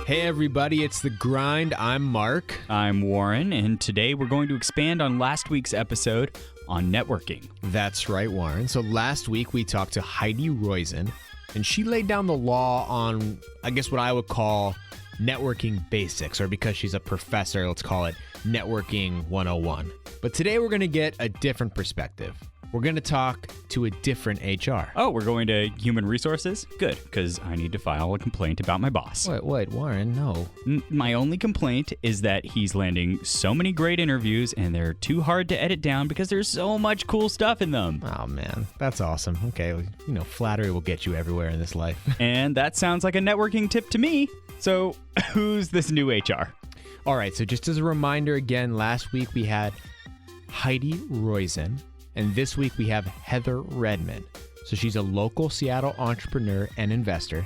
Hey everybody, it's The Grind. I'm Mark. I'm Warren, and today we're going to expand on last week's episode on networking. That's right, Warren. So last week we talked to Heather Redman, and she laid down the law on, I guess, what I would call networking basics, or because she's a professor, let's call it Networking 101. But today we're going to get a different perspective. We're going to talk to a different HR. Oh, we're going to human resources? Good, because I need to file a complaint about my boss. Wait, Warren, no. My only complaint is that he's landing so many great interviews and they're too hard to edit down because there's so much cool stuff in them. Oh, man, that's awesome. Okay, flattery will get you everywhere in this life. And that sounds like a networking tip to me. So who's this new HR? All right, so just as a reminder again, last week we had Heather Redman. And this week we have Heather Redman. So she's a local Seattle entrepreneur and investor.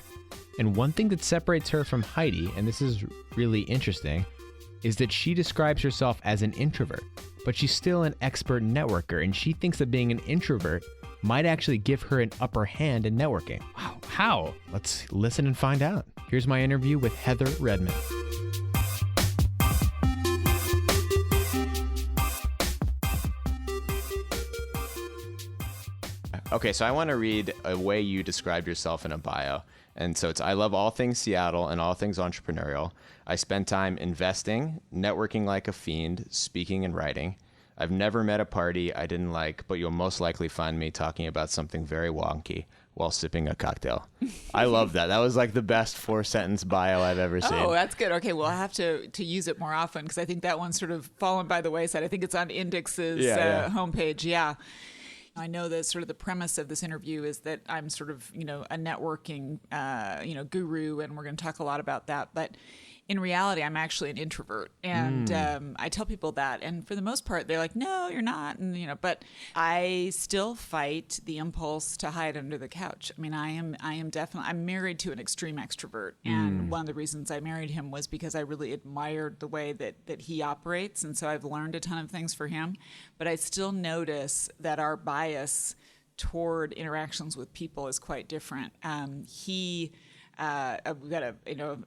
And one thing that separates her from Heidi, and this is really interesting, is that she describes herself as an introvert, but she's still an expert networker. And she thinks that being an introvert might actually give her an upper hand in networking. Wow, how? Let's listen and find out. Here's my interview with Heather Redman. Okay, so I want to read a way you describe yourself in a bio. And so it's, I love all things Seattle and all things entrepreneurial. I spend time investing, networking like a fiend, speaking and writing. I've never met a party I didn't like, but you'll most likely find me talking about something very wonky while sipping a cocktail. I love that. That was like the best 4-sentence bio I've ever seen. Oh, that's good. Okay, well, I'll have to use it more often because I think that one's sort of fallen by the wayside. I think it's on Index's homepage. Yeah. I know that sort of the premise of this interview is that I'm sort of, a networking, guru, and we're going to talk a lot about that. But in reality, I'm actually an introvert. And I tell people that. And for the most part, they're like, no, you're not. And, but I still fight the impulse to hide under the couch. I mean, I am definitely, I'm married to an extreme extrovert. And one of the reasons I married him was because I really admired the way that he operates. And so I've learned a ton of things for him. But I still notice that our bias toward interactions with people is quite different. We've got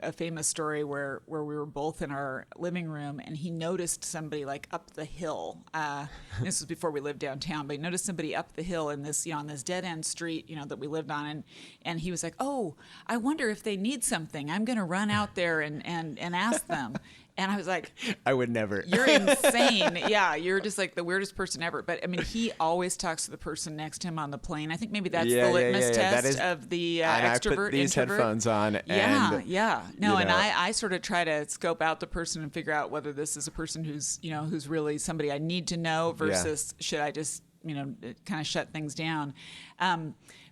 a famous story where we were both in our living room and he noticed somebody like up the hill. This was before we lived downtown, but he noticed somebody up the hill in this, on this dead end street, that we lived on. And he was like, oh, I wonder if they need something. I'm going to run out there and ask them. And I was like, I would never. You're insane. Yeah, you're just like the weirdest person ever. But I mean, he always talks to the person next to him on the plane. I think maybe that's the litmus test of the extrovert, I put these introvert. Headphones on. Yeah. No, and I sort of try to scope out the person and figure out whether this is a person who's really somebody I need to know versus should I just, kind of shut things down.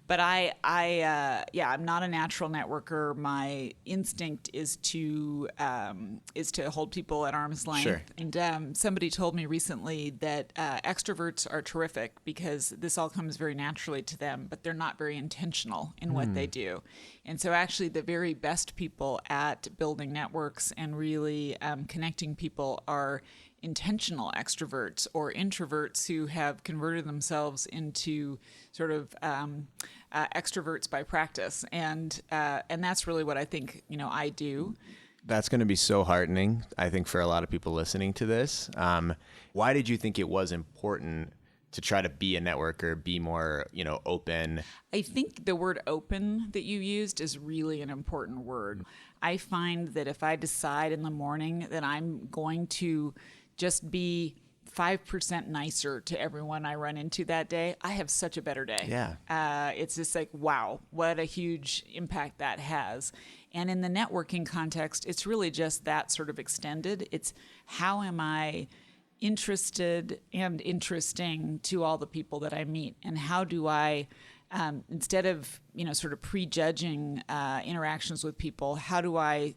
But I'm not a natural networker. My instinct is to hold people at arm's length. Sure. And somebody told me recently that extroverts are terrific because this all comes very naturally to them, but they're not very intentional in what they do. And so actually the very best people at building networks and really connecting people are intentional extroverts or introverts who have converted themselves into sort of extroverts by practice, and that's really what I think I do. That's going to be so heartening, I think, for a lot of people listening to this. Why did you think it was important to try to be a networker, be more, open? I think the word open that you used is really an important word. I find that if I decide in the morning that I'm going to just be 5% nicer to everyone I run into that day, I have such a better day. Yeah. It's just like, wow, what a huge impact that has. And in the networking context, it's really just that sort of extended. It's how am I interested and interesting to all the people that I meet? And how do I, instead of, sort of prejudging interactions with people, how do I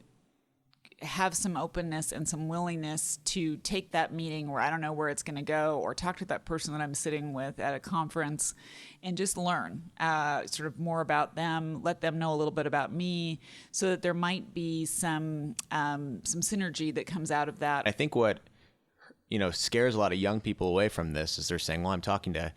have some openness and some willingness to take that meeting where I don't know where it's going to go, or talk to that person that I'm sitting with at a conference and just learn sort of more about them, let them know a little bit about me, so that there might be some synergy that comes out of that. I think what scares a lot of young people away from this is they're saying, well, I'm talking to,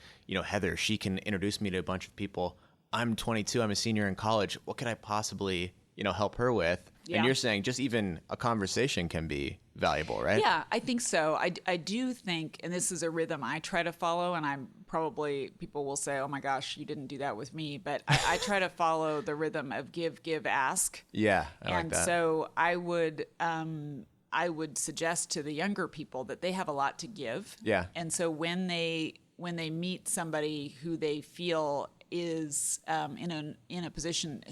Heather, she can introduce me to a bunch of people. I'm 22, I'm a senior in college. What could I possibly, help her with? Yeah. And you're saying just even a conversation can be valuable, right? Yeah, I think so. I do think, and this is a rhythm I try to follow, and I'm probably, people will say, oh my gosh, you didn't do that with me, but I try to follow the rhythm of give, ask. Yeah, I like and that. So I would suggest to the younger people that they have a lot to give. Yeah. And so when they meet somebody who they feel is in a position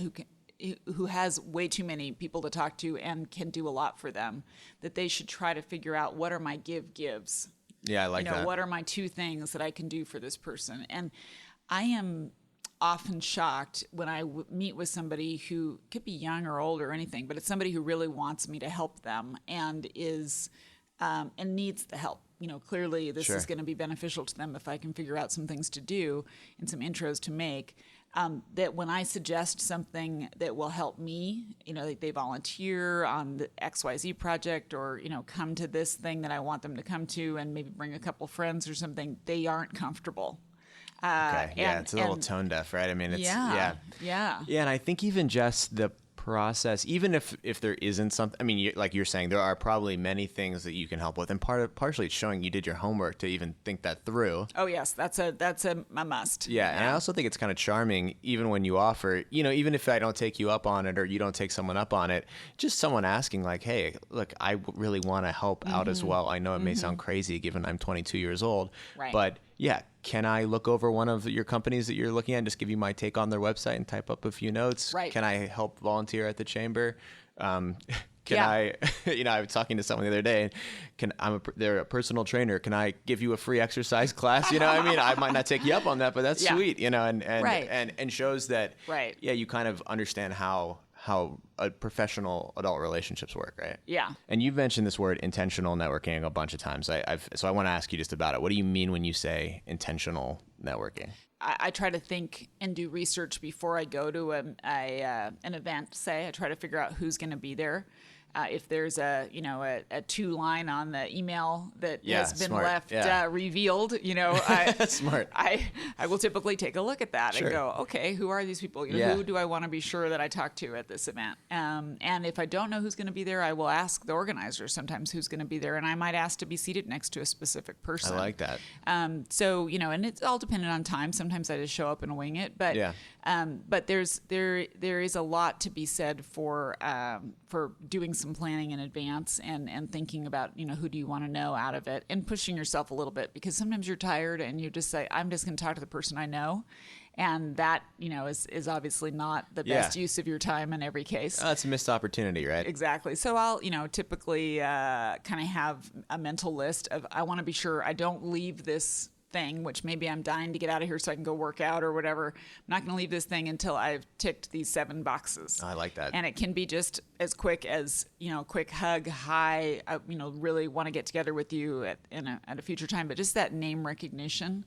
who has way too many people to talk to and can do a lot for them, that they should try to figure out, what are my gives? Yeah, I like that. What are my two things that I can do for this person? And I am often shocked when I meet with somebody who could be young or old or anything, but it's somebody who really wants me to help them and is and needs the help. Clearly this Sure. is going to be beneficial to them if I can figure out some things to do and some intros to make. That when I suggest something that will help me, like they volunteer on the XYZ project or, come to this thing that I want them to come to and maybe bring a couple friends or something, they aren't comfortable. Okay. Yeah, it's a little tone deaf, right? I mean, it's Yeah. Yeah, and I think even just the process, even if there isn't something, I mean, like you're saying, there are probably many things that you can help with, and partially it's showing you did your homework to even think that through. Oh yes, that's a must. Yeah, and I also think it's kind of charming, even when you offer, even if I don't take you up on it or you don't take someone up on it, just someone asking like, hey, look, I really want to help out as well. I know it may sound crazy given I'm 22 years old, Right. but yeah, can I look over one of your companies that you're looking at and just give you my take on their website and type up a few notes? Right. Can I help volunteer at the chamber? Can Yeah. I, I was talking to someone the other day, they're a personal trainer. Can I give you a free exercise class? I might not take you up on that, but that's Yeah. sweet, and Right. and shows that, Right. yeah, you kind of understand how a professional adult relationships work, right? Yeah. And you've mentioned this word intentional networking a bunch of times. So I want to ask you just about it. What do you mean when you say intentional networking? I try to think and do research before I go to an event. Say I try to figure out who's going to be there. If there's a 2-line on the email that has been smart. left Yeah. revealed, Smart. I will typically take a look at that Sure. and go, okay, who are these people? Yeah. Who do I want to be sure that I talk to at this event? And if I don't know who's going to be there, I will ask the organizer sometimes who's going to be there, and I might ask to be seated next to a specific person. I like that. So and it's all dependent on time. Sometimes I just show up and wing it, but Yeah. but there is a lot to be said for doing some planning in advance and thinking about who do you want to know out of it, and pushing yourself a little bit, because sometimes you're tired and you just say, I'm just going to talk to the person I know, and that is obviously not the best use of your time in every case. It's a missed opportunity, right? Exactly. So I'll, typically kind of have a mental list of, I want to be sure I don't leave this thing, which maybe I'm dying to get out of here so I can go work out or whatever. I'm not going to leave this thing until I've ticked these 7 boxes. I like that. And it can be just as quick as, quick hug, hi, really want to get together with you at a future time, but just that name recognition.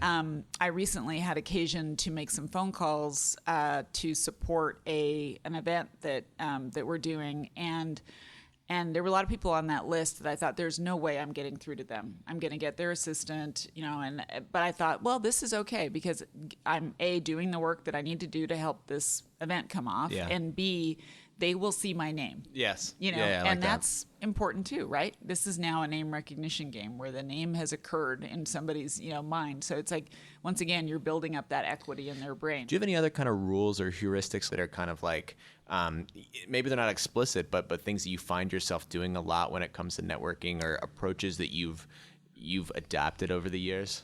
I recently had occasion to make some phone calls to support an event that we're doing, and there were a lot of people on that list that I thought, there's no way I'm getting through to them. I'm going to get their assistant, but I thought, well, this is okay, because I'm A, doing the work that I need to do to help this event come off, Yeah. and B, they will see my name. Yes. Yeah, I like and that. that's important too, right? This is now a name recognition game where the name has occurred in somebody's, mind. So it's like, once again, you're building up that equity in their brain. Do you have any other kind of rules or heuristics that are kind of like, maybe they're not explicit, but things that you find yourself doing a lot when it comes to networking, or approaches that you've adapted over the years?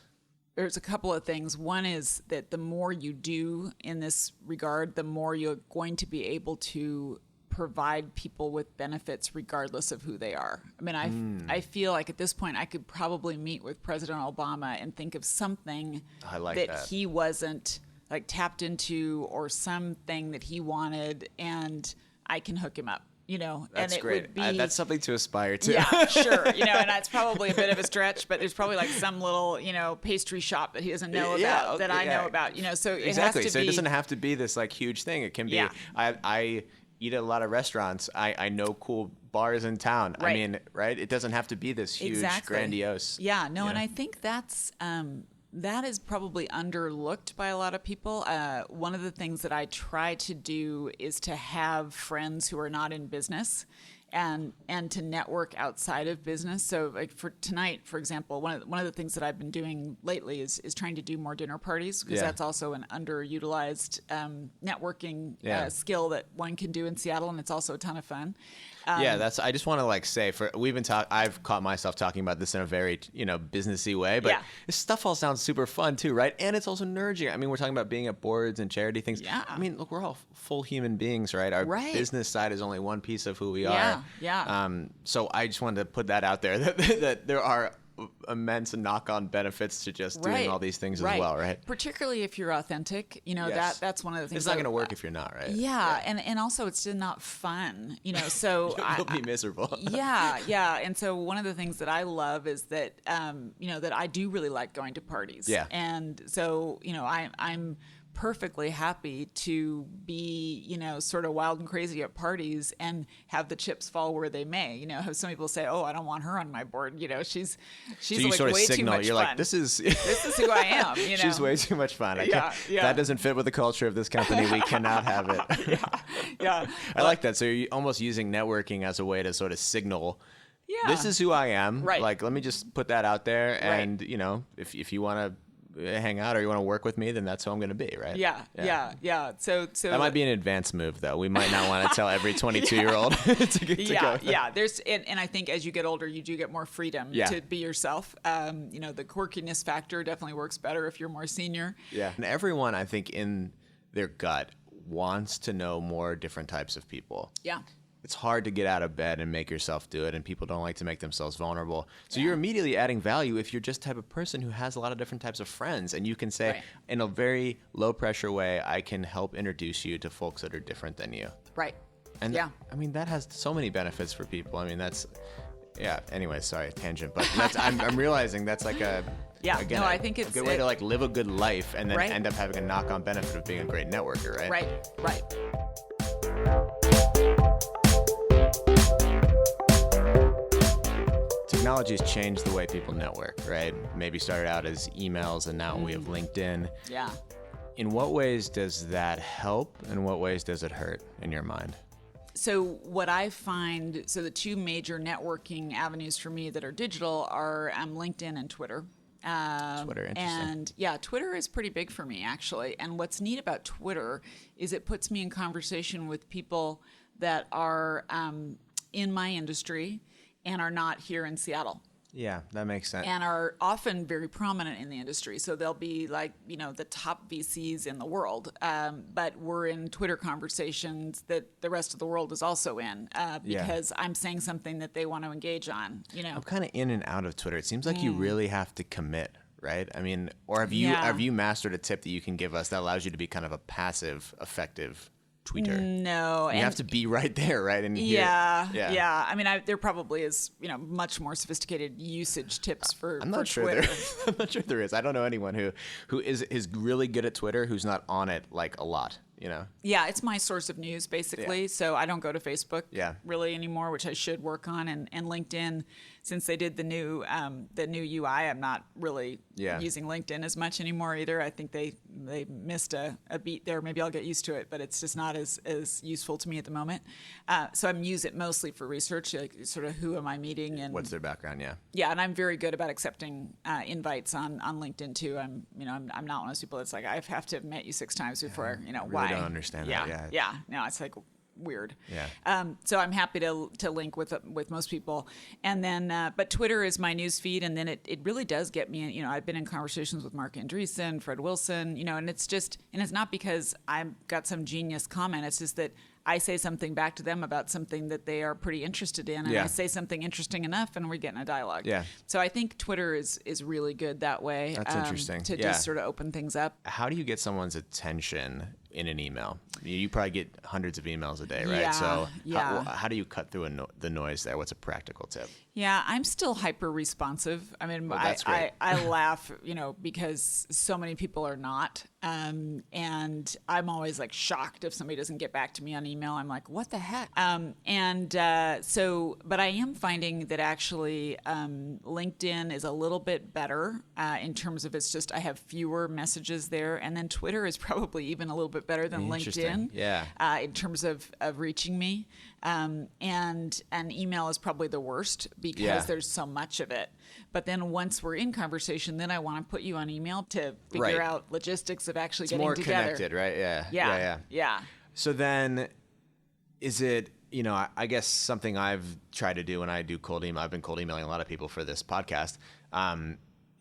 There's a couple of things. One is that the more you do in this regard, the more you're going to be able to provide people with benefits regardless of who they are. I mean, I feel like at this point I could probably meet with President Obama and think of something I like that that. he wasn't tapped into, or something that he wanted, and I can hook him up. That's and it great. would be, That's something to aspire to. yeah, sure. And that's probably a bit of a stretch, but there's probably some little, pastry shop that he doesn't know about that I know about, so it Exactly. has to So be. it doesn't have to be this huge thing. It can be, Yeah. I eat at a lot of restaurants. I know cool bars in town. Right. I mean, right? It doesn't have to be this huge, Exactly. grandiose. Yeah, no, and I think that is probably underlooked by a lot of people. One of the things that I try to do is to have friends who are not in business and to network outside of business. So like for tonight, for example, one of the things that I've been doing lately is trying to do more dinner parties, because that's also an underutilized networking skill that one can do in Seattle, and it's also a ton of fun. I just want to like say I've caught myself talking about this in a very, businessy way, but this stuff all sounds super fun too, right? And it's also nerding. I mean, we're talking about being at boards and charity things. Yeah. I mean, look, we're all full human beings, right? Our business side is only one piece of who we are. Yeah. So I just wanted to put that out there that there are immense knock-on benefits to just doing all these things as well, right? Particularly if you're authentic, that's one of the things. It's not going to work if you're not, right? Yeah, and also it's just not fun, so you'll be miserable. Yeah, and so one of the things that I love is that that I do really like going to parties. Yeah, and so I'm perfectly happy to be, sort of wild and crazy at parties and have the chips fall where they may. Have some people say, "Oh, I don't want her on my board." She's so you like sort of way signal, too much you're fun. like, this is who I am. She's way too much fun. Yeah. That doesn't fit with the culture of this company. We cannot have it. Yeah. I like that. So you're almost using networking as a way to sort of signal. Yeah. This is who I am. Right. Like, let me just put that out there. And, if you want to hang out or you want to work with me, then that's who I'm going to be, right? Yeah. So that might be an advanced move, though. We might not want to tell every 22-year-old to go. There's and I think as you get older, you do get more freedom to be yourself. The quirkiness factor definitely works better if you're more senior. Yeah, and everyone, I think, in their gut wants to know more different types of people. Yeah. It's hard to get out of bed and make yourself do it, and people don't like to make themselves vulnerable. So you're immediately adding value if you're just the type of person who has a lot of different types of friends, and you can say, in a very low-pressure way, I can help introduce you to folks that are different than you. Right. And I mean, that has so many benefits for people. I mean, that's, anyway, sorry, tangent, but I'm realizing that's like a, again, I think it's a good way to like live a good life and then end up having a knock-on benefit of being a great networker, right? Right. Technology has changed the way people network, right? Maybe started out as emails and now we have LinkedIn. Yeah. In what ways does that help and what ways does it hurt in your mind? So what I find, the two major networking avenues for me that are digital are LinkedIn and Twitter. Twitter, interesting. And Twitter is pretty big for me, actually. And what's neat about Twitter is it puts me in conversation with people that are in my industry and are not here in Seattle. Yeah, that makes sense. And are often very prominent in the industry. So they'll be like, the top VCs in the world. But we're in Twitter conversations that the rest of the world is also in because I'm saying something that they want to engage on, I'm kind of in and out of Twitter. It seems like you really have to commit, right? I mean, or have you mastered a tip that you can give us that allows you to be kind of a passive, effective tweeter? No. You have to be right there, right? And yeah. I mean, there probably is, much more sophisticated usage tips for Twitter. I'm not sure there is. I don't know anyone who is really good at Twitter who's not on it like a lot. Yeah, it's my source of news basically. So I don't go to Facebook really anymore, which I should work on. And LinkedIn, since they did the new UI, I'm not really using LinkedIn as much anymore either. I think they missed a beat there. Maybe I'll get used to it, but it's just not as useful to me at the moment. So I'm use it mostly for research, like sort of who am I meeting and what's their background. Yeah, and I'm very good about accepting invites on LinkedIn too. I'm not one of those people that's like I have to have met you 6 times before why. I don't understand that. Yeah. No, it's like weird. Yeah. So I'm happy to link with most people, and then but Twitter is my news feed, and then it really does get me. I've been in conversations with Mark Andreessen, Fred Wilson, and it's not because I've got some genius comment. It's just that I say something back to them about something that they are pretty interested in, and I say something interesting enough, and we're getting a dialogue. Yeah. So I think Twitter is really good that way. That's interesting. To just sort of open things up. How do you get someone's attention in an email? You probably get hundreds of emails a day, right? Yeah, So yeah. how do you cut through the noise there? What's a practical tip? Yeah, I'm still hyper responsive. I mean, that's great. I laugh, because so many people are not. And I'm always like shocked if somebody doesn't get back to me on email. I'm like, what the heck? But I am finding that actually LinkedIn is a little bit better in terms of I have fewer messages there. And then Twitter is probably even a little bit better than LinkedIn. Yeah. In terms of reaching me. And email is probably the worst because there's so much of it. But then once we're in conversation, then I want to put you on email to figure out logistics of actually getting more together. Connected, right? Yeah. So then is it, I guess something I've tried to do when I do cold email, I've been cold emailing a lot of people for this podcast,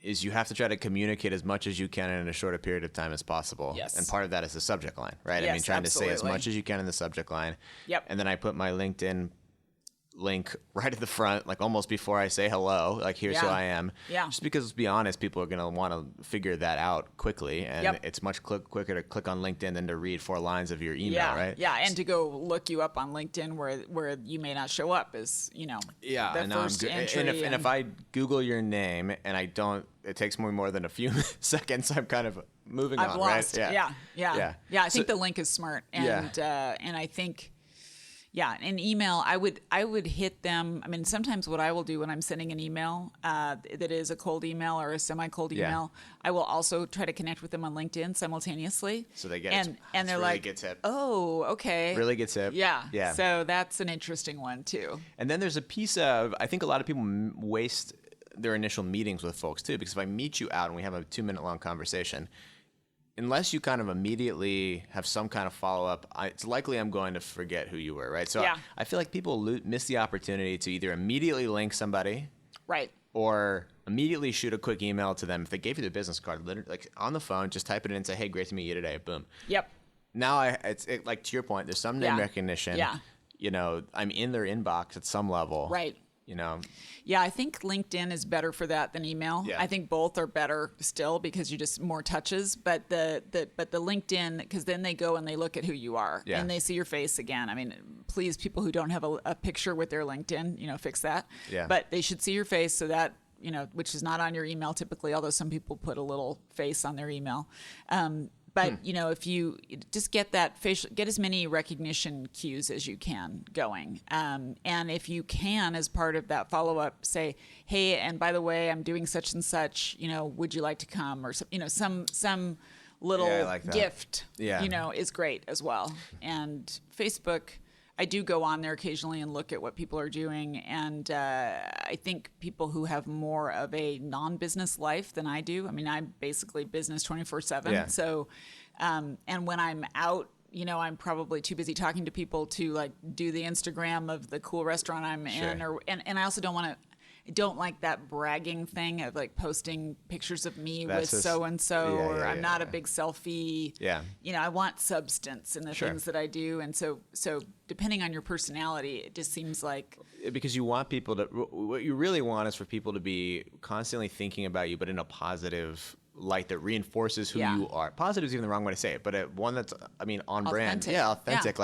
is you have to try to communicate as much as you can in a shorter period of time as possible. Yes. And part of that is the subject line, right? Yes, trying to say as absolutely. much as you can in the subject line. Yep. And then I put my LinkedIn link right at the front, like almost before I say hello, like here's who I am. Yeah. Just because, let's be honest, people are going to want to figure that out quickly. And it's much quicker to click on LinkedIn than to read 4 lines of your email, right? Yeah, and to go look you up on LinkedIn where you may not show up is, the first entry. And if I Google your name and I don't, it takes me more than a few seconds, I'm kind of moving I've on, lost. right? Yeah. I think the link is smart. And I think... Yeah, an email, I would hit them. I mean, sometimes what I will do when I'm sending an email that is a cold email or a semi-cold email, I will also try to connect with them on LinkedIn simultaneously. So they get and they're really like, good tip. oh, okay. Really good tip. Yeah. So that's an interesting one too. And then there's a piece of, I think a lot of people waste their initial meetings with folks too, because if I meet you out and we have a 2-minute long conversation, unless you kind of immediately have some kind of follow-up, it's likely I'm going to forget who you were, right? So I feel like people miss the opportunity to either immediately link somebody, right, or immediately shoot a quick email to them. If they gave you their business card, literally, like on the phone, just type it in and say, hey, great to meet you today, boom. Yep. Now, like to your point, there's some name recognition. Yeah. I'm in their inbox at some level. Right. Yeah, I think LinkedIn is better for that than email. Yeah. I think both are better still because you just more touches. But the LinkedIn, because then they go and they look at who you are and they see your face again. I mean, please, people who don't have a picture with their LinkedIn, fix that. Yeah. But they should see your face so that which is not on your email typically, although some people put a little face on their email. But if you just get as many recognition cues as you can going, and if you can, as part of that follow up, say, hey, and by the way, I'm doing such and such. Would you like to come? Or some little gift. Is great as well. And Facebook, I do go on there occasionally and look at what people are doing, and I think people who have more of a non-business life than I do. I mean, I'm basically business 24/7. Yeah. So, and when I'm out, I'm probably too busy talking to people to like do the Instagram of the cool restaurant I'm in, and I also don't like that bragging thing of like posting pictures of me with so and so, or I'm not a big selfie. Yeah. I want substance in the things that I do, and so depending on your personality, it just seems like because you want people to. What you really want is for people to be constantly thinking about you, but in a positive light that reinforces who you are. Positive is even the wrong way to say it, but one that's, on brand. Yeah, authentic.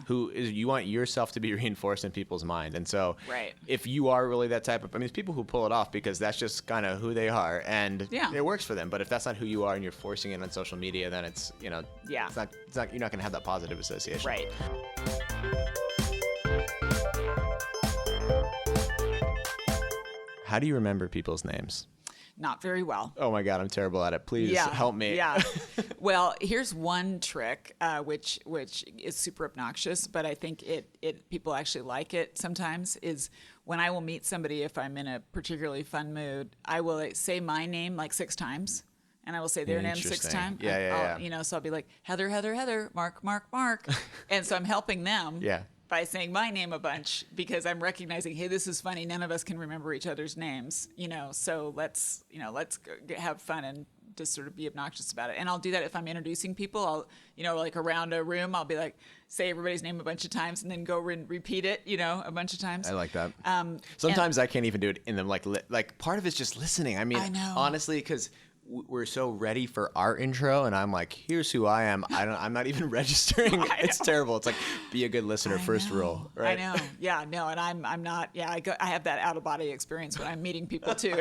You want yourself to be reinforced in people's mind. And so if you are really that type of, there's people who pull it off because that's just kind of who they are and it works for them. But if that's not who you are and you're forcing it on social media, then it's, it's not, you're not going to have that positive association. Right. How do you remember people's names? Not very well. Oh my God, I'm terrible at it. Please help me. Yeah. Well, here's one trick, which is super obnoxious, but I think it people actually like it sometimes, is when I will meet somebody, if I'm in a particularly fun mood, I will say my name like 6 times. And I will say their name 6 times. Yeah. So I'll be like, Heather, Heather, Heather, Mark, Mark, Mark. And so I'm helping them. By saying my name a bunch, because I'm recognizing, hey, this is funny. None of us can remember each other's names, so let's have fun and just sort of be obnoxious about it. And I'll do that if I'm introducing people. I'll, like around a room, I'll be like, say everybody's name a bunch of times and then go and repeat it, a bunch of times. I like that. Sometimes I can't even do it in them. Like part of it's just listening. I know. Honestly, because we're so ready for our intro, and I'm like, here's who I am. I'm not even registering. It's terrible. It's like, be a good listener. First rule, right? I know. Yeah, no, and I'm not. Yeah, I have that out of body experience when I'm meeting people too.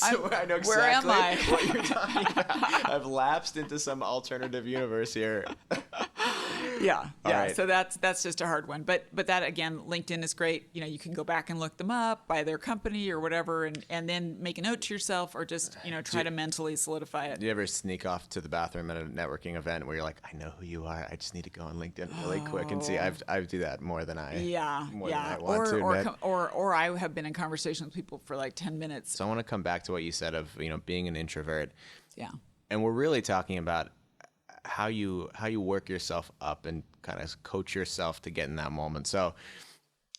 I know exactly where am I? what you're talking about. I've lapsed into some alternative universe here. Yeah. Right. So that's just a hard one. But that, again, LinkedIn is great. You can go back and look them up by their company or whatever, and then make a note to yourself, or just try to mentally solidify it. Do you ever sneak off to the bathroom at a networking event where you're like, I know who you are. I just need to go on LinkedIn really quick and see. I do that more than I than I want to admit. Or I have been in conversation with people for like 10 minutes. So I want to come back to what you said of being an introvert. Yeah. And we're really talking about how you work yourself up and kind of coach yourself to get in that moment. So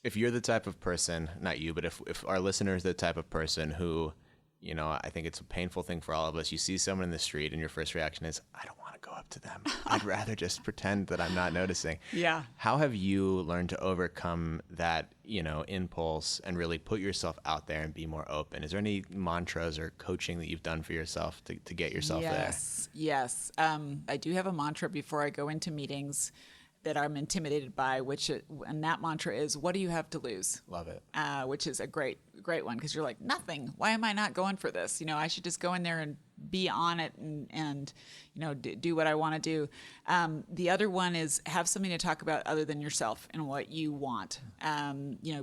if you're the type of person, not you, but if our listeners are the type of person who, I think it's a painful thing for all of us. You see someone in the street and your first reaction is, I don't want to go up to them. I'd rather just pretend that I'm not noticing. Yeah. How have you learned to overcome that, impulse and really put yourself out there and be more open? Is there any mantras or coaching that you've done for yourself to get yourself there? Yes. I do have a mantra before I go into meetings that I'm intimidated by, and that mantra is, what do you have to lose? Love it. Which is a great one, because you're like, nothing. Why am I not going for this? I should just go in there and be on it and do what I want to do. The other one is, have something to talk about other than yourself and what you want.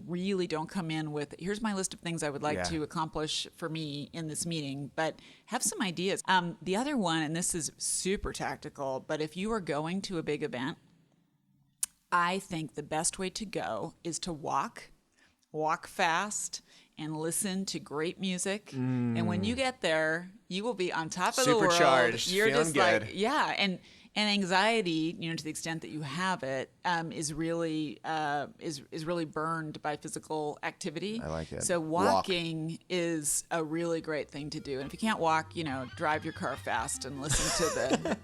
Really don't come in with, here's my list of things I would like to accomplish for me in this meeting, but have some ideas. The other one, and this is super tactical, but if you are going to a big event, I think the best way to go is to walk fast, and listen to great music. And when you get there, you will be on top of the world. Supercharged, You're feeling just good. like, yeah. And anxiety, to the extent that you have it, is really burned by physical activity. I like it. So walking is a really great thing to do. And if you can't walk, drive your car fast and listen to the,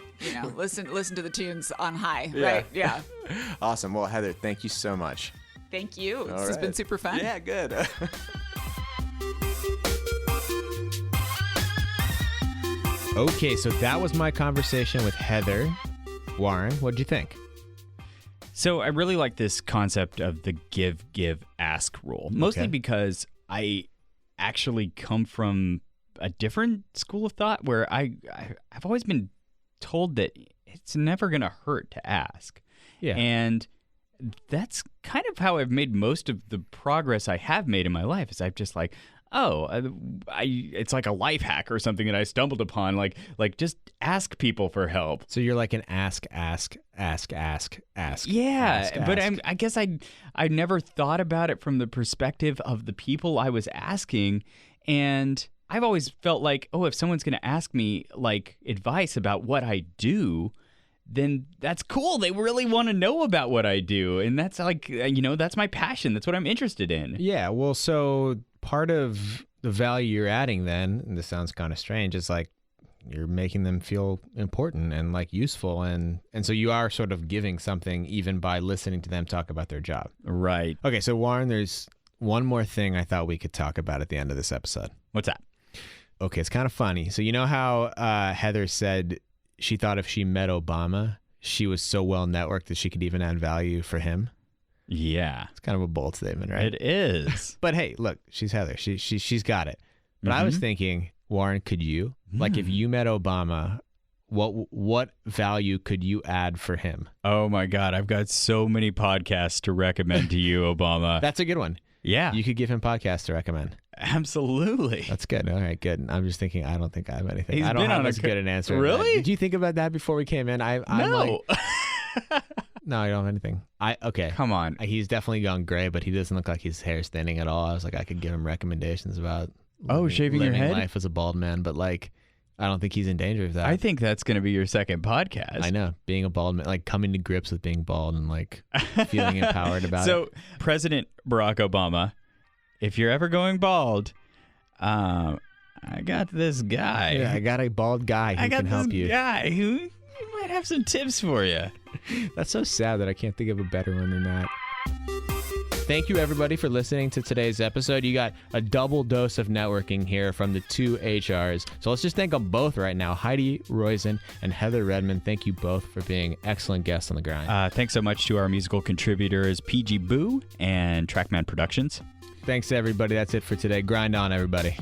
listen to the tunes on high. Yeah. Right? Yeah. Awesome. Well, Heather, thank you so much. Thank you. All This has been super fun. Yeah, good. Okay, so that was my conversation with Heather. Warren, what'd you think? So I really like this concept of the give, ask rule, mostly Okay. because I actually come from a different school of thought where I've always been told that it's never going to hurt to ask. Yeah. And that's kind of how I've made most of the progress I have made in my life, is I've just like, it's like a life hack or something that I stumbled upon, like just ask people for help. So you're like an ask. Yeah, but I guess I never thought about it from the perspective of the people I was asking, and I've always felt like, if someone's going to ask me like advice about what I do, then that's cool. They really want to know about what I do, and that's like, that's my passion. That's what I'm interested in. Yeah, well, so part of the value you're adding then, and this sounds kind of strange, is like you're making them feel important and like useful, and so you are sort of giving something even by listening to them talk about their job. Right. Okay, so Warren, there's one more thing I thought we could talk about at the end of this episode. What's that? Okay, it's kind of funny. So you know how Heather said she thought if she met Obama, she was so well networked that she could even add value for him? Yeah. It's kind of a bold statement, right? It is. But hey, look, she's Heather. She's got it. But I was thinking, Warren, could you? Like if you met Obama, what value could you add for him? Oh my God, I've got so many podcasts to recommend to you, Obama. That's a good one. Yeah. You could give him podcasts to recommend. Absolutely. That's good. All right, good. I'm just thinking, I don't think I have anything. He's I don't been have on as good an answer. Really? Did you think about that before we came in? I'm No. Like, no, I don't have anything. Okay. Come on. He's definitely gone gray, but he doesn't look like his hair's thinning at all. I was like, I could give him recommendations about shaving your living head? life as a bald man, but like, I don't think he's in danger of that. I think that's going to be your second podcast. I know, being a bald man, like coming to grips with being bald and like feeling empowered about it. So, President Barack Obama, if you're ever going bald, I got this guy. Yeah, I got a bald guy who can help you. Guy who might have some tips for you. That's so sad that I can't think of a better one than that. thank you, everybody, for listening to today's episode. You got a double dose of networking here from the two HRs. So let's just thank them both right now. Heidi Roizen and Heather Redman, thank you both for being excellent guests on The Grind. Thanks so much to our musical contributors, PG Boo and Trackman Productions. Thanks, everybody. That's it for today. Grind on, everybody.